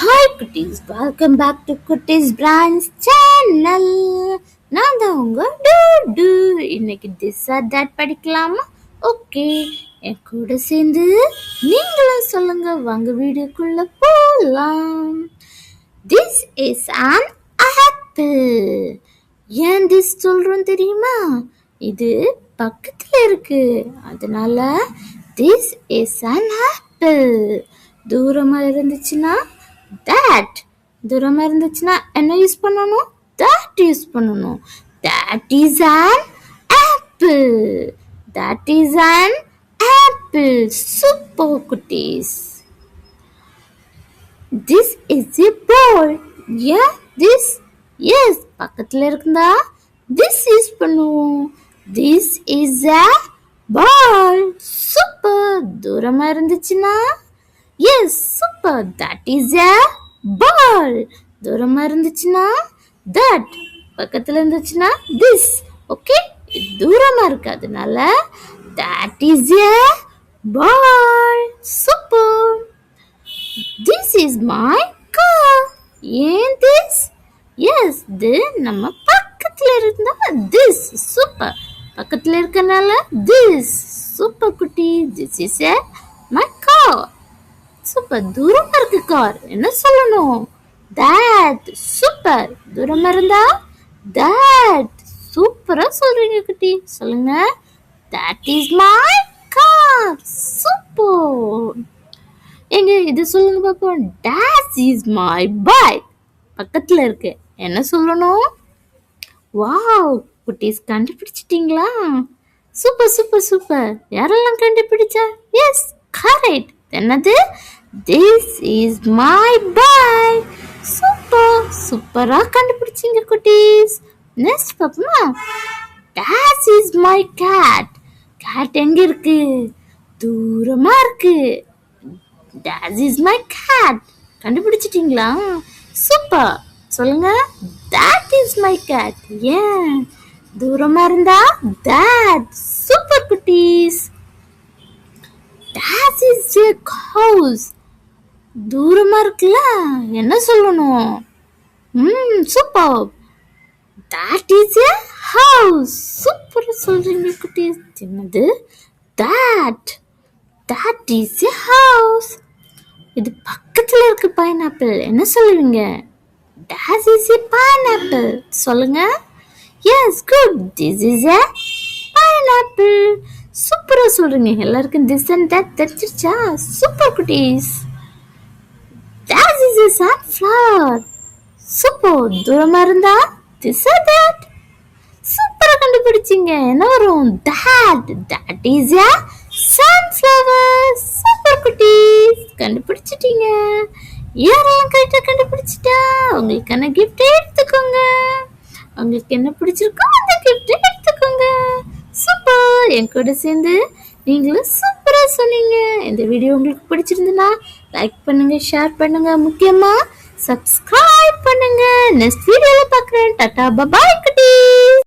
Hi குட்டீஸ், welcome back to குட்டீஸ் branch channel. நான் தான் உங்க டூ. இன்னைக்கு திஸ் ஆர் தட் படிக்கலாமா? ஓகே, என் கூட சேர்ந்து நீங்களும் சொல்லுங்க. வாங்க வீடியோக்குள்ள போலாம். This is an apple. ஏன் திஸ் சொல்றோம் தெரியுமா? இது பக்கத்துல இருக்கு, அதனால this is an apple. தூரமா இருந்துச்சுன்னா that, தூரமா இருந்துச்சுன்னா என்ன யூஸ் பண்ணணும்? that யூஸ் பண்ணணும். that is an apple. that is an apple. Super குட்டீஸ். This is a ball. Yeah, this. Yes, பக்கத்துல இருக்குதா this யூஸ் பண்ணுவோம். This is a ball. Super. தூரமா இருந்துச்சுன்னா yes, super. That is a ball. தூரமா இருந்துச்சுன்னா that, பக்கத்துல இருந்துச்சுன்னா this. ஓகே, தூரமா இருக்கு, அதனால that is a ball. Super. This is my car. ஏன் this? Yes, இது நம்ம பக்கத்துல இருந்தா this. Super. பக்கத்துல இருக்கனால this. Super குட்டி. This is a my car. Super. தூரமா இருக்கு கார், என்ன சொல்லணும்? that. சூப்பர். தூரமா இருந்தா that. சூப்பரா சொல்றீங்க குட்டி, சொல்லுங்க. that is my car. Super. எங்க இது சொல்லுங்க பாப்போம். that is my bike. பக்கத்துல இருக்கு, என்ன சொல்லணும்? வாவ் குட்டீஸ், கண்டுபிடிச்சிட்டீங்களா? Super super super. யாரெல்லாம் கண்டுபிடிச்சா? Yes, correct. என்னது? this is my bike. Super. சூப்பரா கண்டுபிடிச்சீங்க குட்டீஸ். நெக்ஸ்ட் பாப்போமா? that is my cat. cat எங்க இருக்கு? தூரமா இருக்கு. that is my cat. கண்டுபிடிச்சிட்டீங்களா? சூப்பர். சொல்லுங்க. that is my cat. ஏன் தூரமா இருந்தா that. சூப்பர் குட்டீஸ். that is a house. தூரமா இருக்குல்ல, என்ன சொல்லணும்? Super. that is a house. Super சொல்றீங்க குட்டீஸ். என்னது? that. that is a house. இது பக்கத்துல இருக்கு பைனாப்பிள், என்ன சொல்லுவீங்க? that is a pineapple. சொல்லுங்க. yes, good. this is a pineapple. சூப்பரா சொல்றீங்க. எல்லாருக்கும் this and that தெரிஞ்சிருச்சா? சூப்பர் குட்டீஸ். that is a sunflower. Super. தூரமா இருந்தா this or that. சூப்பரா கண்டுபிடிச்சீங்க. என்ன வரும்? that. that is a sunflower. Super குட்டீஸ், கண்டுபிடிச்சிட்டீங்க. யாரெல்லாம் கரெக்டா கண்டுபிடிச்சிட்டா உங்களுக்கான கிஃப்ட் எடுத்துக்கோங்க. உங்களுக்கு என்ன பிடிச்சிருக்கோ அந்த கிஃப்ட் எடுத்துக்கோங்க. சூப்பர். என் கூட சேர்ந்து நீங்களும் சூப்பரா சொன்னீங்க. இந்த வீடியோ உங்களுக்கு பிடிச்சிருந்தா லைக் பண்ணுங்க, ஷேர் பண்ணுங்க, முக்கியமா சப்ஸ்கிரைப் பண்ணுங்க. நெக்ஸ்ட் வீடியோல பார்க்கறேன். டாடா, பை பை குட்டீஸ்.